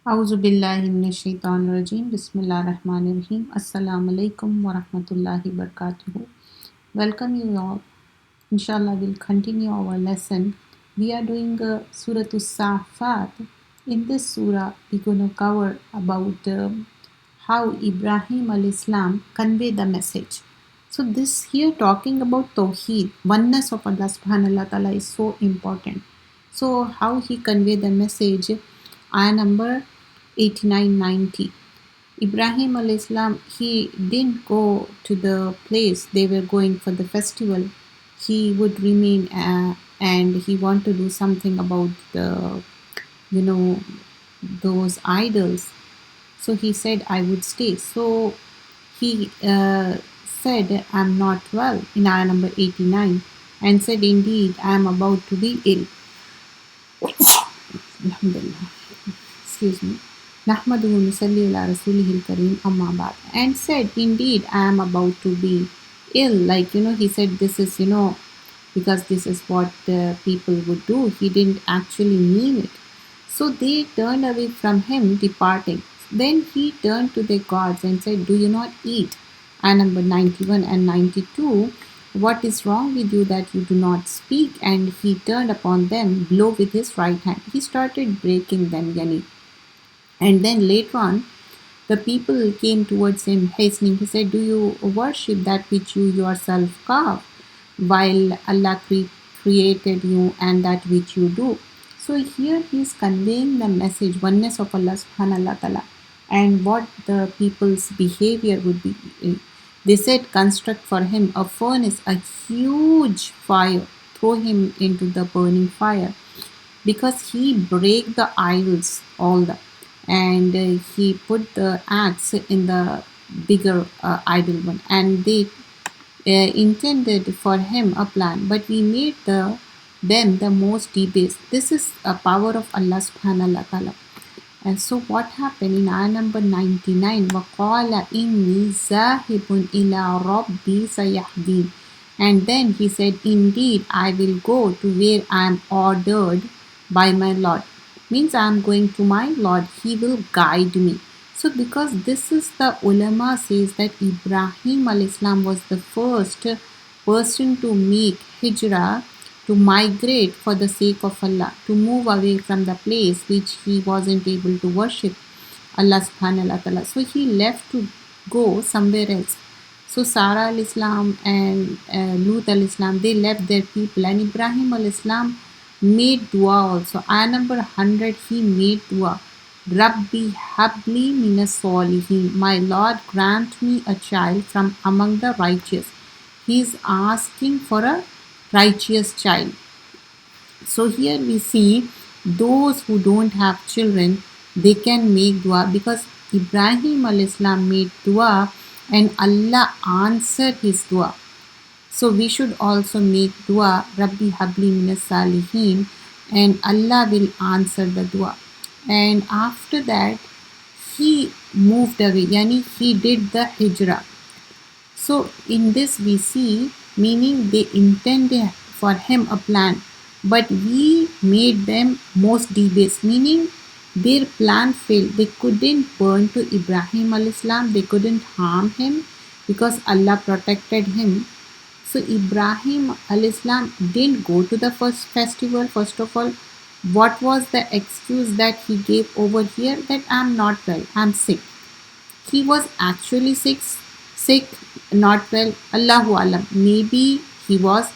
A'udhu billahi minash shaitanir rajim. Bismillahir Rahmanir Rahim. Assalamu alaikum wa rahmatullahi wa barakatuhu. Welcome you all. Inshallah, we'll continue our lesson. We are doing Surah As-Safat. In this surah, we're going to cover about how Ibrahim al-Islam conveyed the message. So this here talking about Tawheed, oneness of Allah subhanahu wa ta'ala is so important. So how he conveyed the message, ayah number 89-90. Ibrahim al-Islam, he didn't go to the place they were going for the festival. He would remain and he wanted to do something about the, those idols. So he said, I would stay. So he said, I'm not well in ayah number 89 and said, indeed, I am about to be ill. Alhamdulillah. Excuse me. Nahmaduhu nusalli ala rasulihil kareem amma ba'd. And said, indeed, I am about to be ill. Like, he said, this is, because this is what people would do. He didn't actually mean it. So they turned away from him, departing. Then he turned to their gods and said, do you not eat? And number 91 and 92, what is wrong with you that you do not speak? And he turned upon them, blow with his right hand. He started breaking them, yani. And then later on, the people came towards him hastening. He said, do you worship that which you yourself carve, while Allah created you and that which you do? So here he is conveying the message, oneness of Allah subhanahu wa ta'ala, and what the people's behavior would be. They said, construct for him a furnace, a huge fire, throw him into the burning fire, because he break the idols, all the, and he put the axe in the bigger idol one, and they intended for him a plan, but we made them the most debased. This is a power of Allah subhanahu wa ta'ala. And so what happened in ayah number 99, وَقَالَ إِنِّي ذَاهِبٌ إِلَىٰ رَبِّي سَيَهْدِينِ. And then he said, indeed, I will go to where I am ordered by my Lord. Means I am going to my Lord, he will guide me. So because this is the ulama says that Ibrahim al-Islam was the first person to make hijrah, to migrate for the sake of Allah, to move away from the place which he wasn't able to worship Allah subhanahu wa ta'ala. So he left to go somewhere else. So Sarah al-Islam and Lut al-Islam, they left their people, and Ibrahim al-Islam made dua also. Ayah number 100, he made dua. Rabbi habli minas solihin. My Lord, grant me a child from among the righteous. He is asking for a righteous child. So here we see those who don't have children, they can make dua, because Ibrahim al-Islam made dua and Allah answered his dua. So we should also make dua, Rabbi habli minas salihin, and Allah will answer the dua. And after that, he moved away, yani he did the hijrah. So in this we see, meaning they intended for him a plan, but we made them most debased, meaning their plan failed. They couldn't burn to Ibrahim al-Islam, they couldn't harm him because Allah protected him. So Ibrahim al-Islam didn't go to the first festival. First of all, what was the excuse that he gave over here? That I'm not well, I'm sick. He was actually sick, not well. Allahu alam. Maybe he was,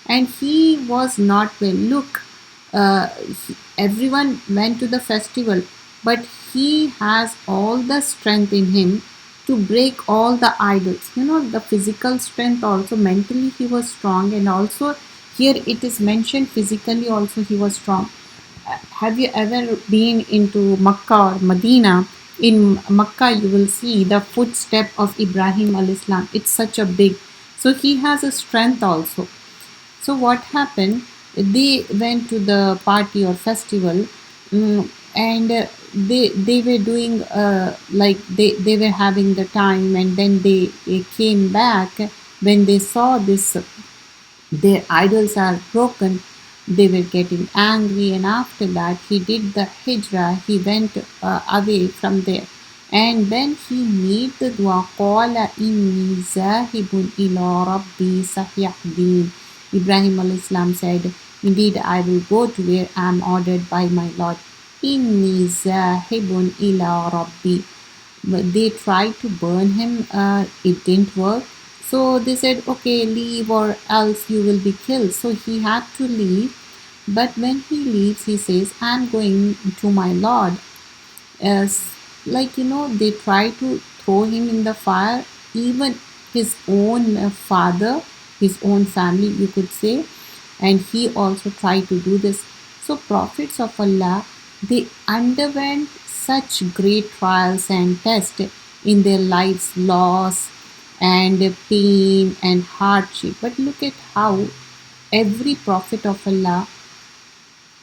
and he was not well. Look, everyone went to the festival, but he has all the strength in him to break all the idols. The physical strength also, mentally he was strong, and also here it is mentioned physically also he was strong. Have you ever been into Makkah or Medina? In Makkah, you will see the footstep of Ibrahim al-Islam. It's such a big. So he has a strength also. So what happened? They went to the party or festival, and they were doing like they were having the time, and then they came back when they saw this, their idols are broken. They were getting angry, and after that he did the hijrah. He went away from there, and then he made the dua, qala inni zahibun ila rabbi sayahdin. Ibrahim alayhi salam said, indeed I will go to where I am ordered by my Lord. Inni zahibun ila rabbi. But they tried to burn him, it didn't work. So they said, okay, leave or else you will be killed. So he had to leave. But when he leaves, he says, I'm going to my Lord. As like, they try to throw him in the fire. Even his own father, his own family, you could say, and he also tried to do this. So prophets of Allah, they underwent such great trials and tests in their lives, loss and pain and hardship. But look at how every prophet of Allah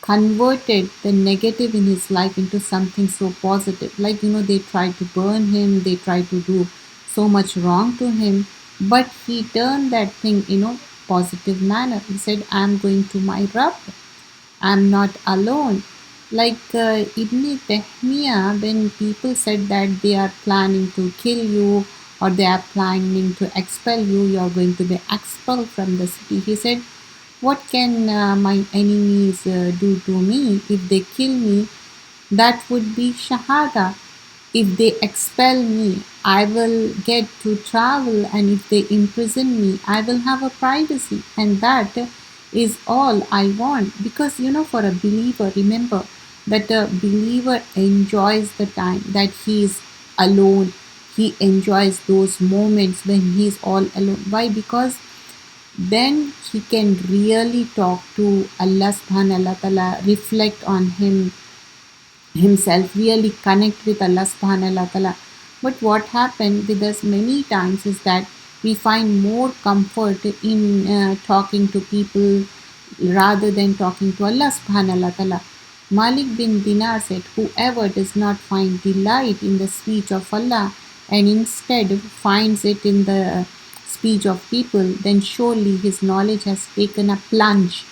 converted the negative in his life into something so positive. Like, they tried to burn him, they tried to do so much wrong to him, but he turned that thing in a positive manner. He said, I'm going to my Rabb, I'm not alone. Like Ibn Taymiyyah, when people said that they are planning to kill you or they are planning to expel you, you are going to be expelled from the city. He said, what can my enemies do to me? If they kill me, that would be shahada. If they expel me, I will get to travel, and if they imprison me, I will have a privacy, and that is all I want. Because for a believer, remember that a believer enjoys the time that he is alone. He enjoys those moments when he is all alone. Why? Because then he can really talk to Allah subhanahu wa ta'ala, reflect on himself, really connect with Allah subhanahu wa ta'ala. But what happened with us many times is that we find more comfort in talking to people rather than talking to Allah subhanahu wa ta'ala. Malik bin Dinar said, whoever does not find delight in the speech of Allah and instead finds it in the speech of people, then surely his knowledge has taken a plunge.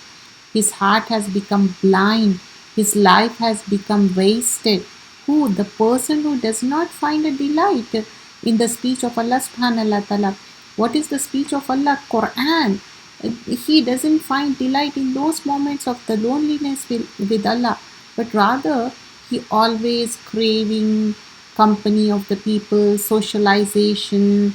His heart has become blind. His life has become wasted. Who? The person who does not find a delight in the speech of Allah subhanahu wa ta'ala. What is the speech of Allah? Quran. He doesn't find delight in those moments of the loneliness with Allah, but rather he always craving company of the people, socialization,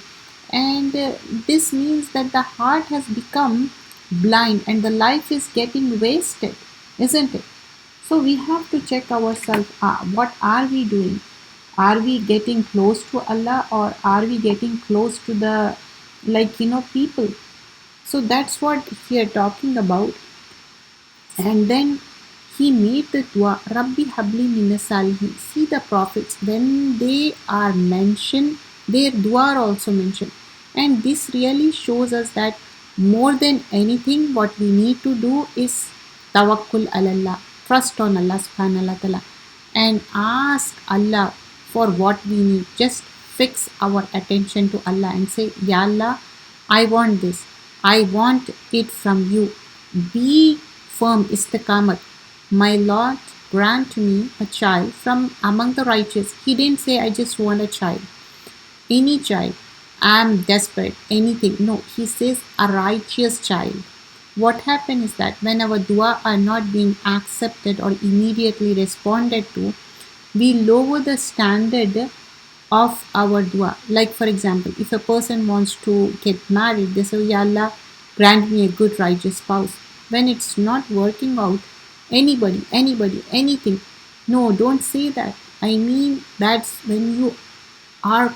and this means that the heart has become blind and the life is getting wasted, isn't it? So we have to check ourselves. What are we doing? Are we getting close to Allah, or are we getting close to the people? So that's what we are talking about. And then he made the dua, Rabbi Habli Minas Salihin. See, the prophets, when they are mentioned, their dua are also mentioned. And this really shows us that more than anything, what we need to do is tawakkul Allah, trust on Allah subhanahu wa ta'ala, and ask Allah for what we need. Just fix our attention to Allah and say, Ya Allah, I want this. I want it from you. Be firm, istiqamat. My Lord, grant me a child from among the righteous. He didn't say, I just want a child. Any child. I'm desperate. Anything. No, he says a righteous child. What happens is that when our dua are not being accepted or immediately responded to, we lower the standard of our dua. Like, for example, if a person wants to get married, they say, Ya Allah, grant me a good righteous spouse. When it's not working out, anybody, anything. No, don't say that. I mean, that's when you are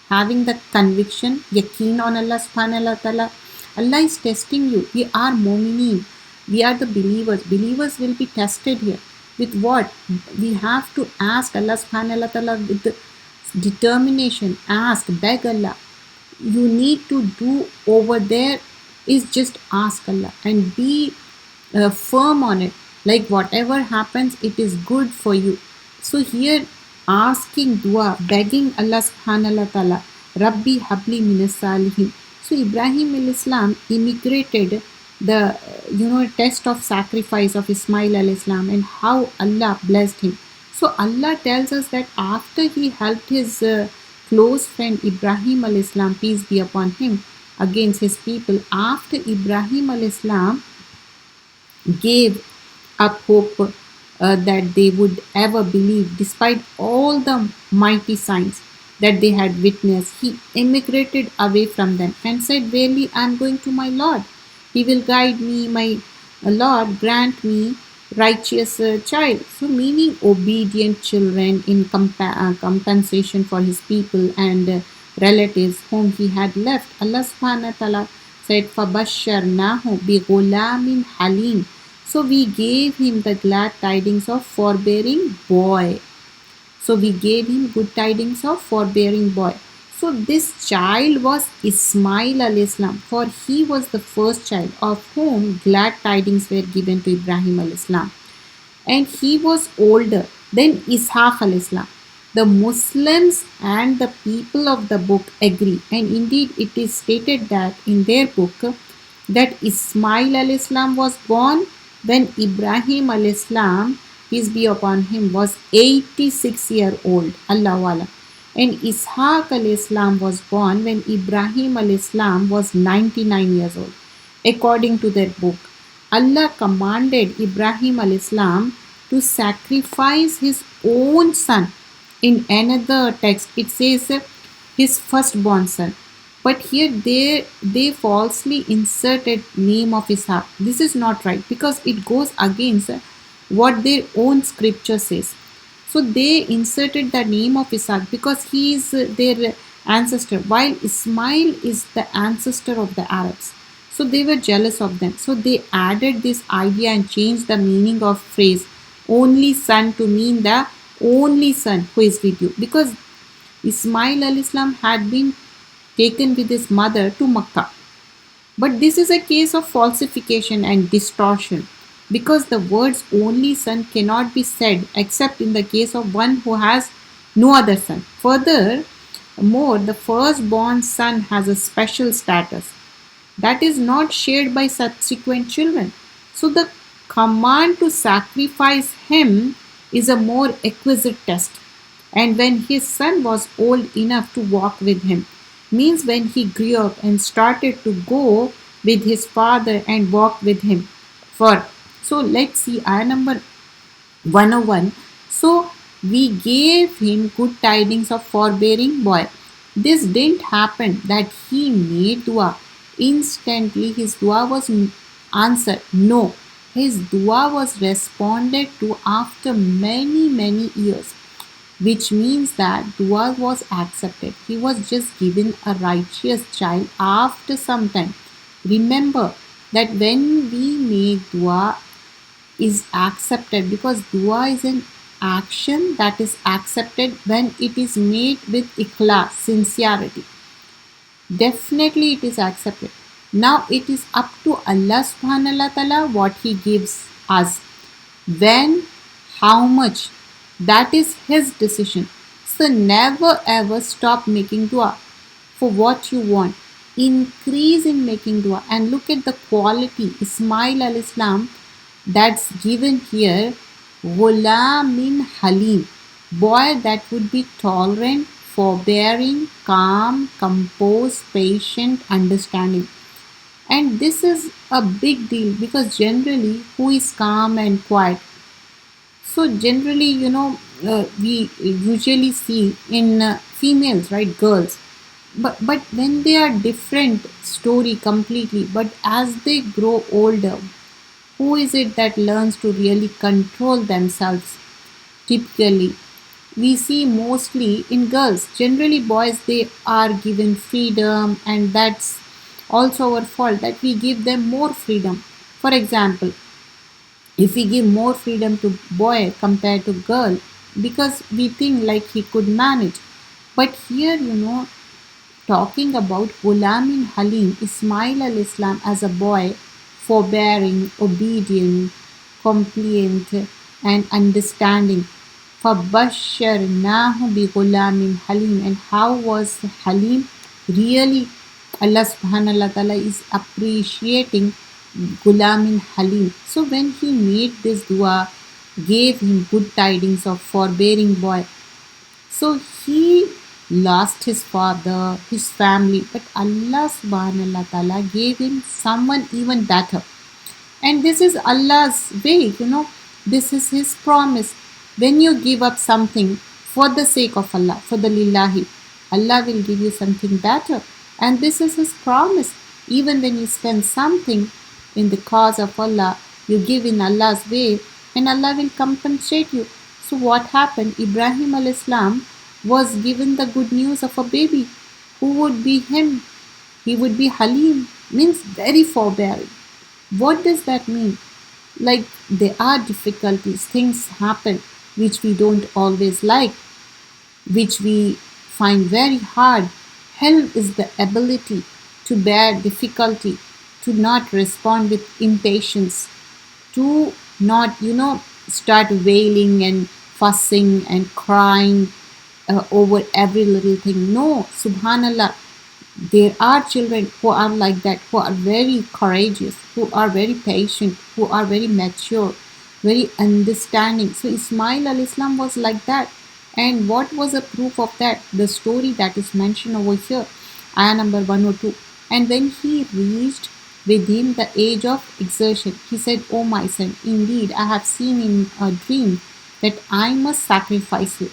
having the conviction, yaqeen on Allah subhanahu wa ta'ala. Allah is testing you. We are mu'mineen. We are the believers. Believers will be tested here. With what? We have to ask Allah subhanahu wa ta'ala with the determination. Ask, beg Allah. You need to do over there is just ask Allah and be firm on it. Like whatever happens, it is good for you. So here, asking dua, begging Allah subhanahu wa ta'ala, Rabbi habli minas salihin. So Ibrahim al-Islam immigrated the test of sacrifice of Ismail alayhi salam and how Allah blessed him. So Allah tells us that after he helped his close friend Ibrahim alayhi salam, peace be upon him, against his people, after Ibrahim alayhi salam gave up hope that they would ever believe, despite all the mighty signs that they had witnessed. He emigrated away from them and said, "Verily, I am going to my Lord. He will guide me. My Lord grant me righteous child." So, meaning obedient children in compensation for his people and relatives whom he had left. Allah subhanahu wa ta'ala said, فَبَشَّرْنَاهُ بِغُلَامٍ حَلِيمٍ. So we gave him the glad tidings of forbearing boy. So we gave him good tidings of forbearing boy. So this child was Ismail alayhi salam, for he was the first child of whom glad tidings were given to Ibrahim alayhi salam. And he was older than Ishaq alayhi salam. The Muslims and the people of the book agree, and indeed it is stated that in their book that Ismail alayhi salam was born when Ibrahim alayhi salam, peace be upon him, was 86-year old. Allahu Alam. And Ishaq alayhi salam was born when Ibrahim alayhi salam was 99 years old. According to their book, Allah commanded Ibrahim alayhi salam to sacrifice his own son. In another text, it says his firstborn son. But here they falsely inserted name of Ishaq. This is not right because it goes against what their own scripture says. So they inserted the name of Ishaq because he is their ancestor, while Ismail is the ancestor of the Arabs. So they were jealous of them. So they added this idea and changed the meaning of phrase only son to mean the only son who is with you, because Ismail alayhi salam had been taken with his mother to Makkah. But this is a case of falsification and distortion, because the words only son cannot be said except in the case of one who has no other son. Furthermore, the firstborn son has a special status that is not shared by subsequent children. So the command to sacrifice him is a more exquisite test. And when his son was old enough to walk with him, means when he grew up and started to go with his father and walk with him. So let's see ayah number 101. So we gave him good tidings of forbearing boy. This didn't happen that he made dua. Instantly his dua was answered. No, his dua was responded to after many years, which means that dua was accepted. He was just given a righteous child after some time. Remember that when we make dua is accepted, because dua is an action that is accepted when it is made with ikhlas, sincerity. Definitely it is accepted. Now it is up to Allah subhanahu wa ta'ala what he gives us. When, how much, that is his decision. So never ever stop making dua for what you want. Increase in making dua, and look at the quality Ismail alayhi salam that's given here. Ghulamin Halim, boy that would be tolerant, forbearing, calm, composed, patient, understanding. And this is a big deal because generally who is calm and quiet? So generally, we usually see in females, right, girls. But when they are different story completely. But as they grow older, who is it that learns to really control themselves? Typically, we see mostly in girls. Generally, boys, they are given freedom, and that's also our fault that we give them more freedom. For example, if we give more freedom to boy compared to girl, because we think like he could manage. But here, talking about Gulamin Halim, Ismail al-Islam as a boy, forbearing, obedient, compliant, and understanding. فَبَشَّرْنَاهُ بِغُلَامٍ Halim. And how was Halim? Really, Allah subhanahu wa ta'ala is appreciating Gulamin Halim. So when he made this dua, gave him good tidings of forbearing boy. So he lost his father, his family, but Allah subhanahu wa ta'ala gave him someone even better. And this is Allah's way, this is His promise. When you give up something for the sake of Allah, for the lillahi, Allah will give you something better. And this is His promise. Even when you spend something in the cause of Allah, you give in Allah's way, and Allah will compensate you. So what happened? Ibrahim al-Islam was given the good news of a baby who would be him. He would be Halim, means very forbearing. What does that mean? Like, there are difficulties, things happen which we don't always like, which we find very hard. Helm is the ability to bear difficulty, to not respond with impatience, to not, start wailing and fussing and crying over every little thing. No, subhanallah, there are children who are like that, who are very courageous, who are very patient, who are very mature, very understanding. So Ismail al-Islam was like that. And what was a proof of that? The story that is mentioned over here, ayah number 102. And when he reached within the age of exertion, he said, "O my son, indeed I have seen in a dream that I must sacrifice you.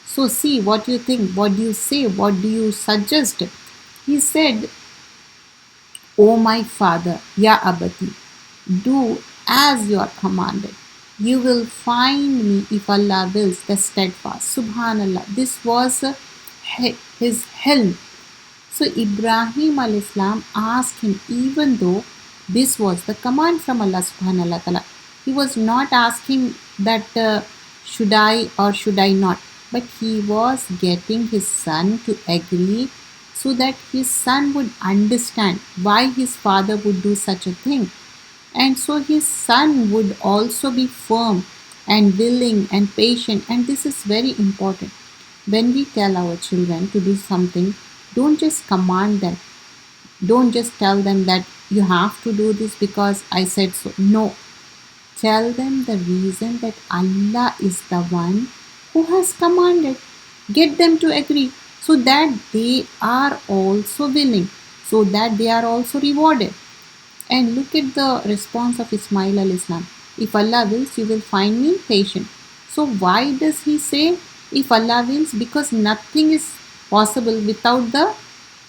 So see what you think, what do you say, what do you suggest?" He said, "O my father, Ya Abati, do as you are commanded. You will find me, if Allah wills, the steadfast." Subhanallah. This was his helm. So Ibrahim al-Islam asked him, even though this was the command from Allah subhanahu wa ta'ala. He was not asking that should I or should I not, but he was getting his son to agree so that his son would understand why his father would do such a thing. And so his son would also be firm and willing and patient. And this is very important. When we tell our children to do something, don't just command them. Don't just tell them that you have to do this because I said so. No. Tell them the reason that Allah is the one who has commanded. Get them to agree so that they are also willing, so that they are also rewarded. And look at the response of Ismail al-Islam. If Allah wills, you will find me patient. So why does he say, if Allah wills? Because nothing is possible without the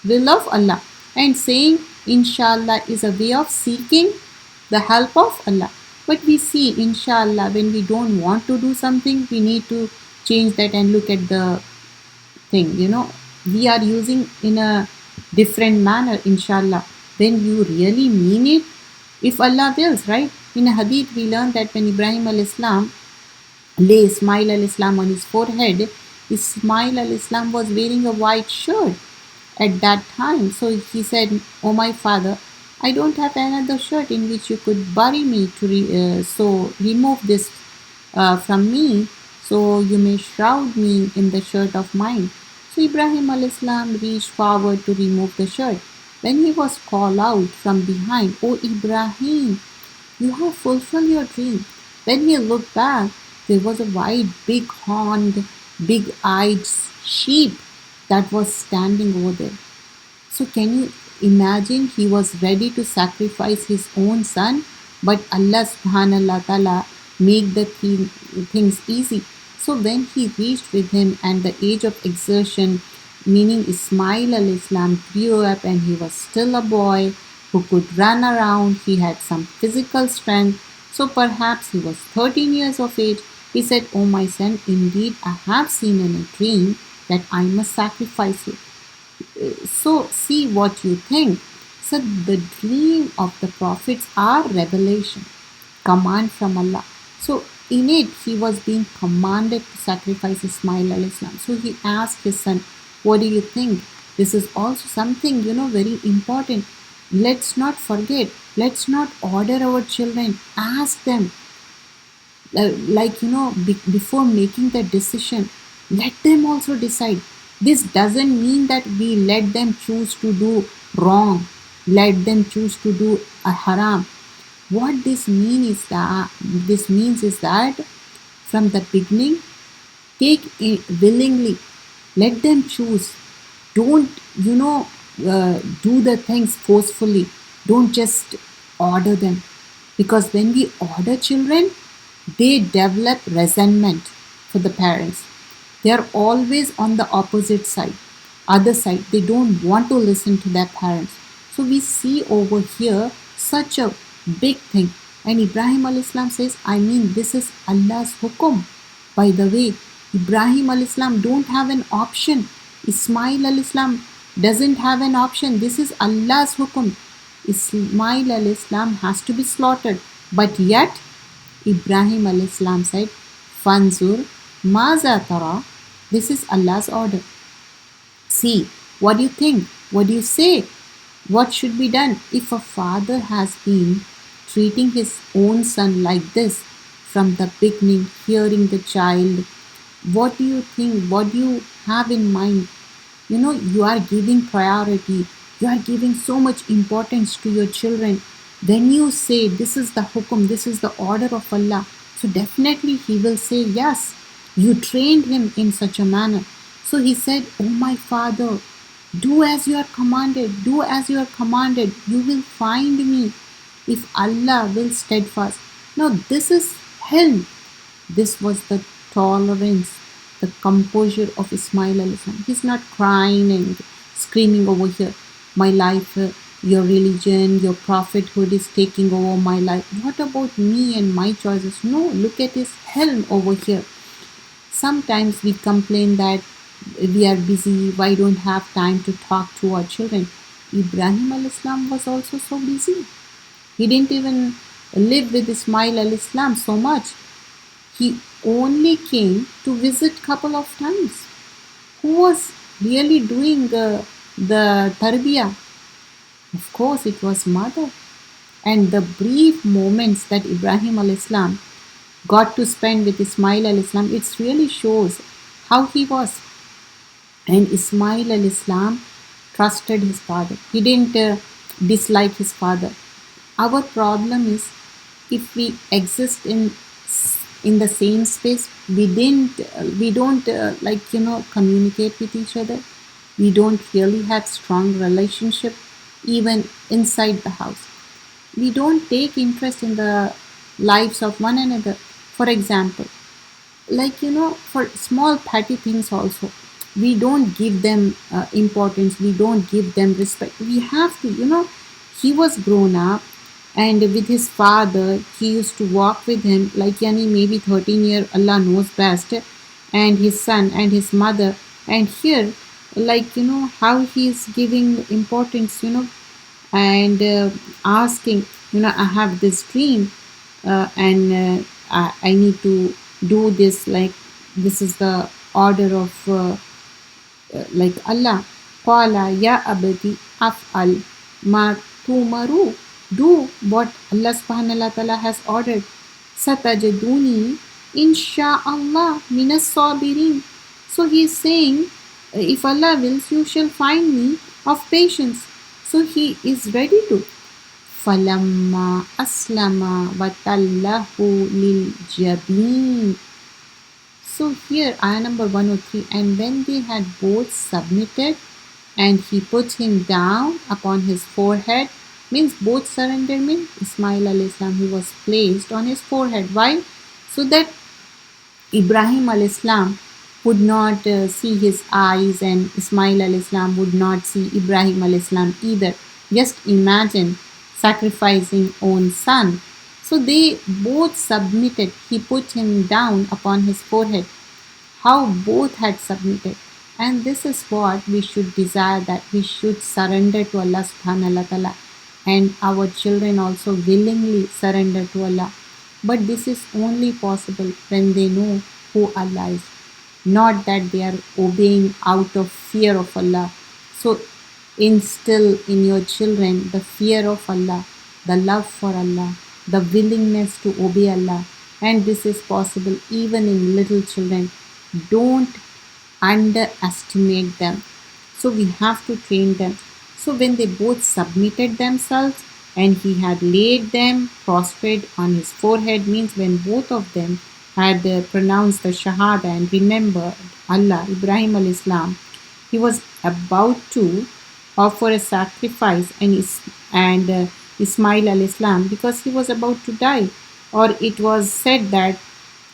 will of Allah. And saying, inshallah, is a way of seeking the help of Allah. But we see, inshallah, when we don't want to do something, we need to change that and look at the thing. We are using in a different manner, inshallah. When you really mean it, if Allah wills, right? In a hadith, we learn that when Ibrahim al-Islam lay Ismail al-Islam on his forehead, Ismail al-Islam was wearing a white shirt at that time. So he said, "Oh my father, I don't have another shirt in which you could bury me, so remove this from me, so you may shroud me in the shirt of mine." So Ibrahim al-Islam reached forward to remove the shirt. When he was called out from behind, "O Ibrahim, you have fulfilled your dream." When he looked back, there was a white, big-horned, big-eyed sheep that was standing over there. So can you imagine? He was ready to sacrifice his own son, but Allah subhanahu wa ta'ala made the things easy. So when he reached with him and the age of exertion, meaning Ismail al-Islam grew up and he was still a boy who could run around, he had some physical strength. So perhaps he was 13 years of age. He said, "Oh my son, indeed I have seen in a dream that I must sacrifice you. So see what you think." So the dream of the prophets are revelation, command from Allah. So in it, he was being commanded to sacrifice Ismail al-Islam. So he asked his son, "What do you think?" This is also something, very important. Let's not forget. Let's not order our children. Ask them. Before making the decision, let them also decide. This doesn't mean that we let them choose to do wrong, let them choose to do a haram. What this means is that from the beginning, take it willingly, let them choose. Don't do the things forcefully. Don't just order them, because when we order children, they develop resentment for the parents. They are always on the opposite side, other side. They don't want to listen to their parents. So we see over here such a big thing. And Ibrahim al-Islam says, I mean, this is Allah's hukum. By the way, Ibrahim al-Islam don't have an option. Ismail al-Islam doesn't have an option. This is Allah's hukum. Ismail al-Islam has to be slaughtered. But yet, Ibrahim al-Islam said, Fanzur maza tara. This is Allah's order. See, what do you think? What do you say? What should be done? If a father has been treating his own son like this from the beginning, hearing the child, what do you think? What do you have in mind? You are giving priority. You are giving so much importance to your children. When you say this is the hukum, this is the order of Allah, so definitely he will say yes. You trained him in such a manner. So he said, oh my father, do as you are commanded, do as you are commanded. You will find me if Allah will steadfast. Now this is helm. This was the tolerance, the composure of Ismail al-Islam. He's not crying and screaming over here, my life, your religion, your prophethood is taking over my life. What about me and my choices? No, look at his helm over here. Sometimes we complain that we are busy, why don't have time to talk to our children. Ibrahim al-Islam was also so busy. He didn't even live with Ismail al-Islam so much. He only came to visit couple of times. Who was really doing the tarbiyah? Of course, it was mother. And the brief moments that Ibrahim al-Islam got to spend with Ismail al-Islam, it really shows how he was. And Ismail al-Islam trusted his father. He didn't dislike his father. Our problem is, if we exist in the same space, we don't communicate with each other. We don't really have strong relationship even inside the house. We don't take interest in the lives of one another. For example, for small petty things also, we don't give them importance. We don't give them respect. We have to, he was grown up, and with his father, he used to walk with him like yani maybe 13 year, Allah knows best, and his son and his mother. And here, how he is giving importance, and asking, I have this dream, and I need to do this, like this is the order of like Allah. Qala ya abati af'al ma tumaru. Do what Allah subhanahu wa ta'ala has ordered. Satajaduni insha'Allah minas sabirin. So he is saying, if Allah wills, you shall find me of patience. So he is ready to. Falamma aslama watallahu lil jabin. So here ayah number 103, and when they had both submitted and he put him down upon his forehead, means both surrender, means Ismail al-Islam, he was placed on his forehead. Why? So that Ibrahim al-Islam would not see his eyes, and Ismail al-Islam would not see Ibrahim al-Islam either. Just imagine sacrificing own son. So they both submitted. He put him down upon his forehead. How both had submitted. And this is what we should desire, that we should surrender to Allah subhanahu wa ta'ala, and our children also willingly surrender to Allah. But this is only possible when they know who Allah is, not that they are obeying out of fear of Allah. So instill in your children the fear of Allah, the love for Allah, the willingness to obey Allah. And this is possible even in little children. Don't underestimate them. So we have to train them. So when they both submitted themselves and he had laid them prostrate on his forehead, means when both of them had pronounced the Shahada and remembered Allah, Ibrahim al Islam, he was about to offer a sacrifice, and Ismail al Islam, because he was about to die, or it was said that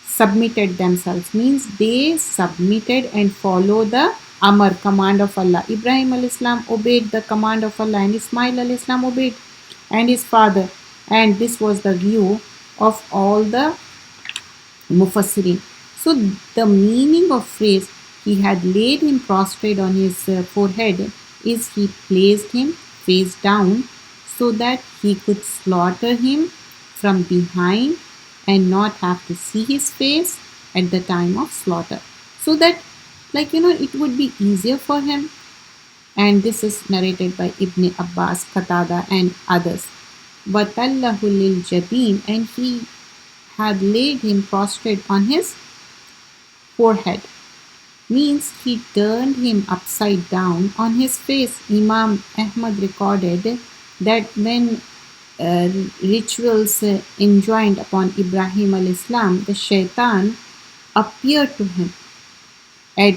submitted themselves, means they submitted and follow the Amr, command of Allah. Ibrahim al Islam obeyed the command of Allah, and Ismail al Islam obeyed, and his father. And this was the view of all the Mufassirin. So the meaning of phrase he had laid him prostrate on his forehead is he placed him face down so that he could slaughter him from behind and not have to see his face at the time of slaughter. So that, it would be easier for him. And this is narrated by Ibn Abbas, Qatada, and others. وَتَلَّهُ لِلْجَبِينِ, and he had laid him prostrate on his forehead, means he turned him upside down on his face. Imam Ahmad recorded that when rituals enjoined upon Ibrahim al Islam, the shaitan appeared to him at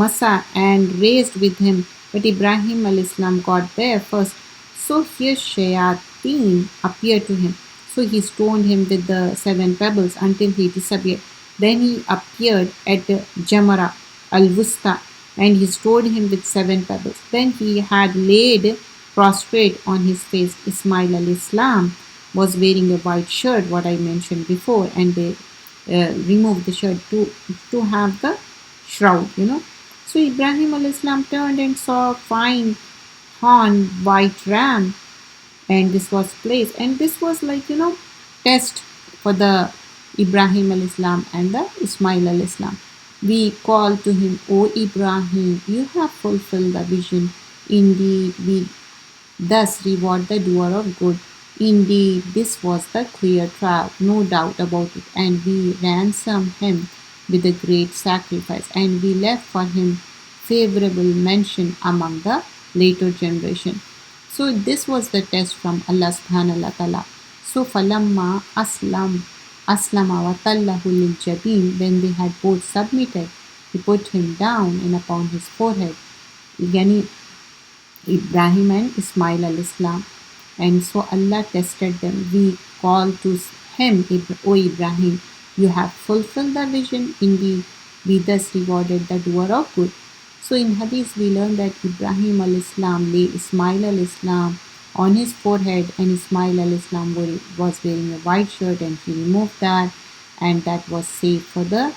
Masa and raised with him, but Ibrahim al Islam got there first. So here shayateen appeared to him. So he stoned him with the 7 pebbles until he disappeared. Then he appeared at Jamara al-Wusta and he stoned him with 7 pebbles. Then he had laid prostrate on his face. Ismail al-Islam was wearing a white shirt, what I mentioned before, and they removed the shirt to have the shroud. So Ibrahim al-Islam turned and saw a fine horn white ram, and this was placed, and this was test for the Ibrahim al-Islam and the Ismail al-Islam. We call to him, O Ibrahim, you have fulfilled the vision. Indeed, we thus reward the doer of good. Indeed, this was the clear trial, no doubt about it, and we ransom him with a great sacrifice, and we left for him favorable mention among the later generation. So this was the test from Allah subhanahu wa ta'ala. So falamma aslama wa tallahu lil jabin, when they had both submitted, he put him down and upon his forehead, yani Ibrahim and Ismail al Islam. And so Allah tested them. We call to him, O Ibrahim, you have fulfilled the vision. Indeed, we thus rewarded the doer of good. So in Hadith we learn that Ibrahim al-Islam lay Ismail al-Islam on his forehead, and Ismail al-Islam was wearing a white shirt, and he removed that, and that was safe for the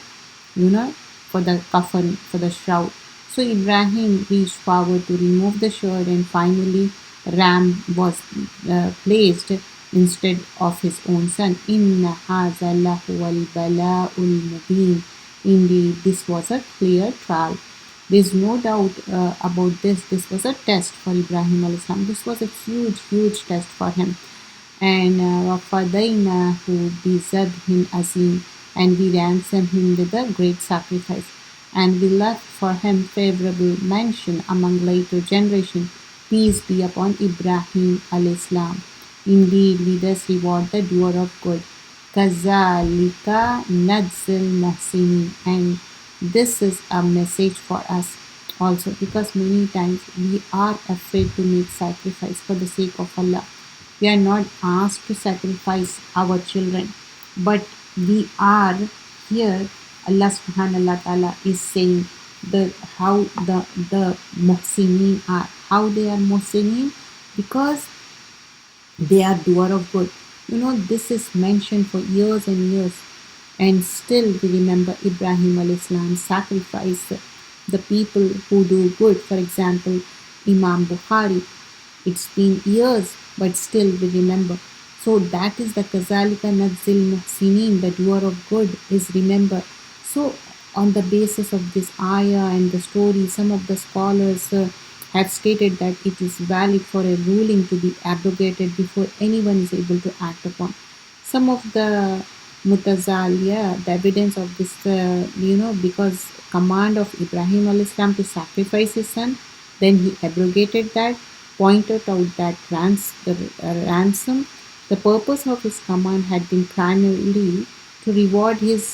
for the kafan, for the shroud. So Ibrahim reached forward to remove the shirt, and finally ram was placed instead of his own son. Inna haza lahu al-bala'ul mubin. Indeed, this was a clear trial. There's no doubt about this. This was a test for Ibrahim al-Islam. This was a huge test for him. And وَفَدَيْنَاهُ بِذَبْحٍ azim, and we ransomed him with a great sacrifice. And we left for him favorable mention among later generation. Peace be upon Ibrahim al-Islam. Indeed, we thus reward the doer of good. كَذَلِكَ نَجْزِي الْمُحْسِنِينَ. And this is a message for us also, because many times we are afraid to make sacrifice for the sake of Allah. We are not asked to sacrifice our children, but we are here. Allah subhanahu wa ta'ala is saying how the muhsinin are. How they are muhsinin? Because they are doer of good. This is mentioned for years and years. And still we remember Ibrahim al-Islam sacrificed the people who do good. For example, Imam Bukhari. It's been years, but still we remember. So that is the Kazalika Nadzil Muhsinin, the doer of good is remembered. So on the basis of this ayah and the story, some of the scholars have stated that it is valid for a ruling to be abrogated before anyone is able to act upon. Some of the Mutazaliya, the evidence of this, because command of Ibrahim al-Islam to sacrifice his son, then he abrogated that. pointed out that ransom, the purpose of his command had been primarily to reward his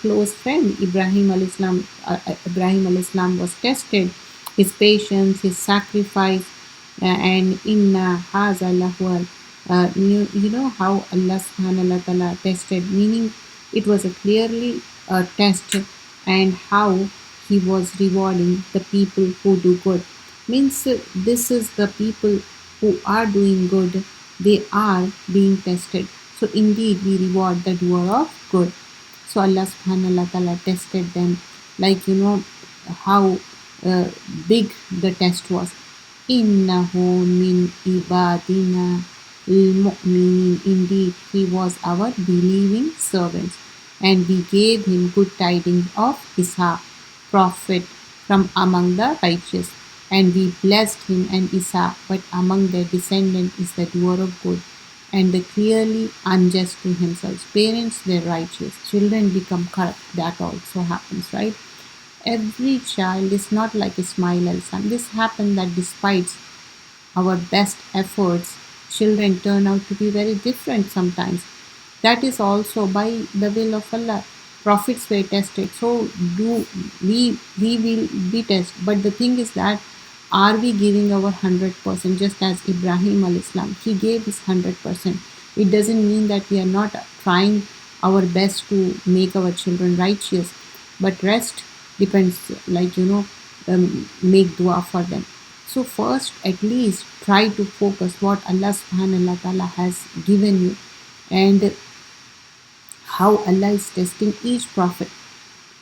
close friend Ibrahim al-Islam. Ibrahim al-Islam was tested, his patience, his sacrifice, and inna haza lahu you know how Allah subhanahu wa ta'ala tested, meaning it was a clearly a test, and how he was rewarding the people who do good. Means this is the people who are doing good, they are being tested. So indeed we reward the doer of good. So Allah subhanahu wa ta'ala tested them, like how uh, big the test was. Innahu min ibadina al-mu'minin. Indeed, he was our believing servant, and we gave him good tidings of Isa, prophet from among the righteous. And we blessed him and Isa, but among their descendants is the doer of good, and the clearly unjust to himself. Parents were righteous, children become corrupt. That also happens, right? Every child is not like Ismail al-Sam. This happened that despite our best efforts, children turn out to be very different sometimes. That is also by the will of Allah. Prophets were tested, so do we will be tested. But the thing is that, are we giving our 100%? Just as Ibrahim al-Islam, he gave his 100%. It doesn't mean that we are not trying our best to make our children righteous, but rest depends, like make dua for them. So first, at least try to focus what Allah subhanahu wa ta'ala has given you, and how Allah is testing each prophet.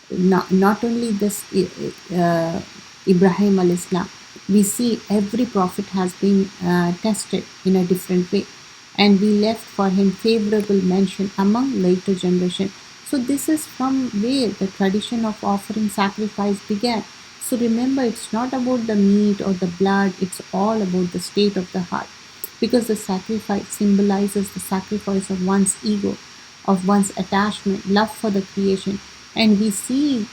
Not only this Ibrahim al-Islam, we see every prophet has been tested in a different way, and we left for him favorable mention among later generation. So this is from where the tradition of offering sacrifice began. So remember, it's not about the meat or the blood, it's all about the state of the heart, because the sacrifice symbolizes the sacrifice of one's ego, of one's attachment, love for the creation. And we see,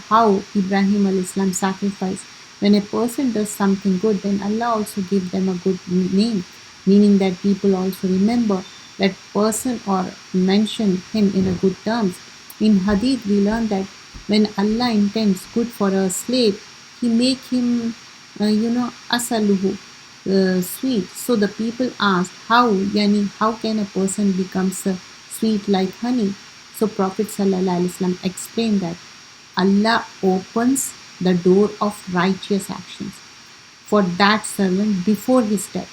how Ibrahim al-Islam sacrificed. When a person does something good, then Allah also gives them a good name, meaning that people also remember that person or mention him in a good terms. In Hadith, we learn that when Allah intends good for a slave, He make him, asaluhu, sweet. So the people asked, how, yani, how can a person become sweet like honey? So Prophet sallallahu alaihi wasallam explained that Allah opens the door of righteous actions for that servant before his death,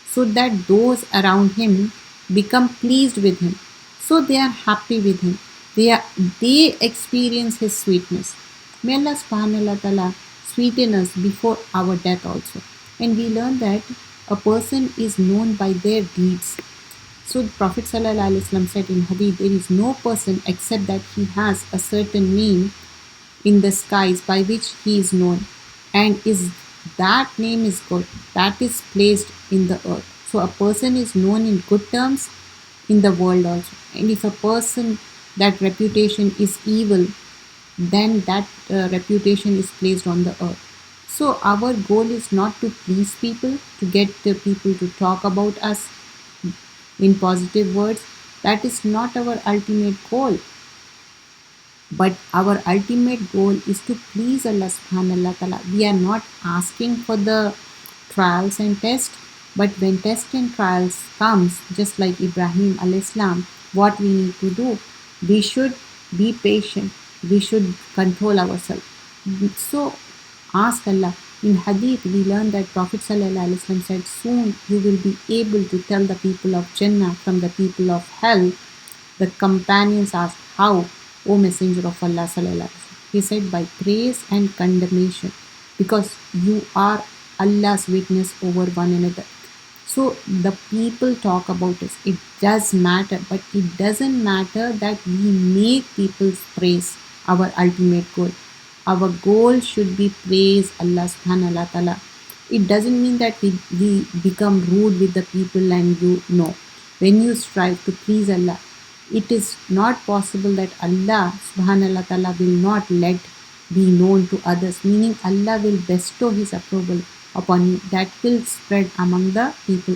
so that those around him become pleased with him. So they are happy with him. They experience his sweetness. May Allah subhanahu wa ta'ala sweeten us before our death also. And we learn that a person is known by their deeds. So the Prophet sallallahu alaihi wasallam said in Hadith, there is no person except that he has a certain name in the skies by which he is known, and is that name is good, that is placed in the earth. So a person is known in good terms in the world also, and if a person, that reputation is evil, then that reputation is placed on the earth. So our goal is not to please people, to get the people to talk about us in positive words. That is not our ultimate goal. But our ultimate goal is to please Allah subhanahu wa ta'ala. We are not asking for the trials and tests, but when tests and trials comes, just like Ibrahim al-Islam, what we need to do? We should be patient. We should control ourselves. So ask Allah. In Hadith, we learn that Prophet sallallahu alaihi wasallam said, soon you will be able to tell the people of Jannah from the people of hell. The companions asked, how, O Messenger of Allah sallallahu alaihi wasallam? He said, by praise and condemnation, because you are Allah's witness over one another. So the people talk about us. It does matter, but it doesn't matter that we make people praise our ultimate goal. Our goal should be praise Allah subhanahu wa ta'ala. It doesn't mean that we become rude with the people and you know. When you strive to please Allah, it is not possible that Allah subhanahu wa ta'ala will not let be known to others, meaning Allah will bestow His approval upon you, that will spread among the people.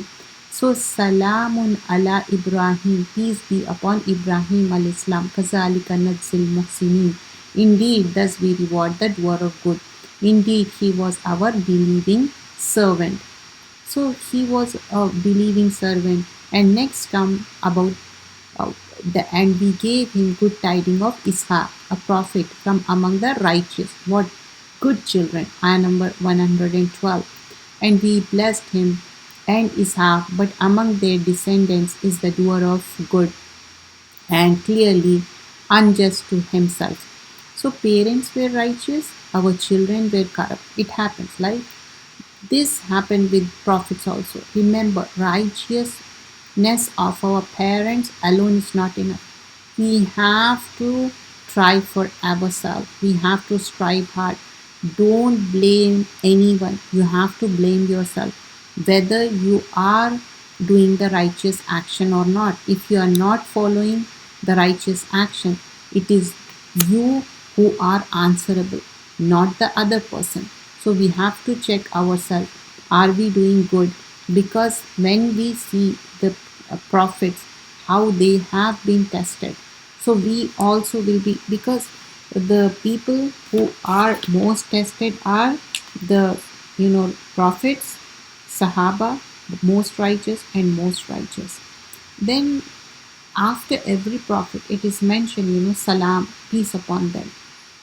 So Salamun ala Ibrahim, peace be upon Ibrahim al-Islam, Kazalika Nadzil Muhsinin. Indeed, thus we reward the doer of good. Indeed, he was our believing servant. So he was a believing servant. And next come about uh, and we gave him good tidings of Ishaq, a prophet from among the righteous. What good children. Ayah number 112. And we blessed him and Ishaq, but among their descendants is the doer of good and clearly unjust to himself. So parents were righteous, our children were corrupt. It happens, like this happened with prophets also. Remember, righteousness of our parents alone is not enough. We have to try for ourselves. We have to strive hard. Don't blame anyone. You have to blame yourself. Whether you are doing the righteous action or not. If you are not following the righteous action, it is you who are answerable, not the other person. So we have to check ourselves. Are we doing good? Because when we see the prophets, how they have been tested, so we also will be, because the people who are most tested are the prophets, Sahaba, the most righteous and most righteous. Then after every prophet it is mentioned, salam, peace upon them.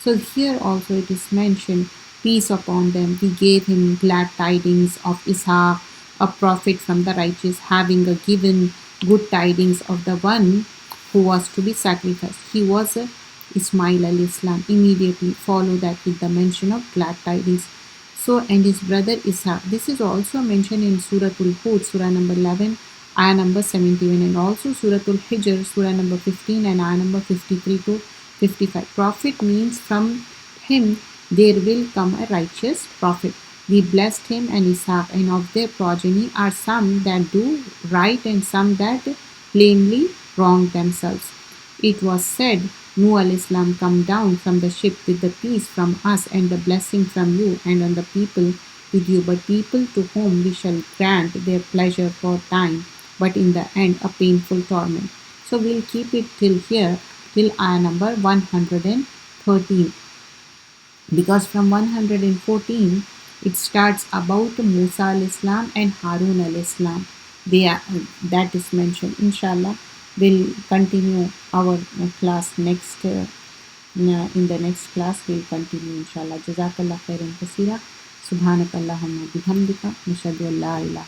So here also it is mentioned, peace upon them. We gave him glad tidings of Ishaq, a prophet from the righteous, having a given good tidings of the one who was to be sacrificed. He was Ismail al-Islam. Immediately follow that with the mention of glad tidings. So, and his brother Ishaq. This is also mentioned in Surah Al-Hud, Surah number 11, ayah number 71, and also Surah Al-Hijr, Surah number 15, and ayah number 53 to 55. Prophet means from him there will come a righteous prophet. We blessed him and Ishaq, and of their progeny are some that do right and some that plainly wrong themselves. It was said, Nuh al-Islam come down from the ship with the peace from us and the blessing from you and on the people with you, but people to whom we shall grant their pleasure for time, but in the end a painful torment. So we'll keep it till here, till ayah number 113, because from 114 it starts about Musa al-Islam and Harun al-Islam. They are, that is mentioned. Inshallah, we'll continue our class next. In the next class, we'll continue. Inshallah. Jazakallah khairan kaseera. Subhanakallahumma bihamdika. Nashhadu an la ilaha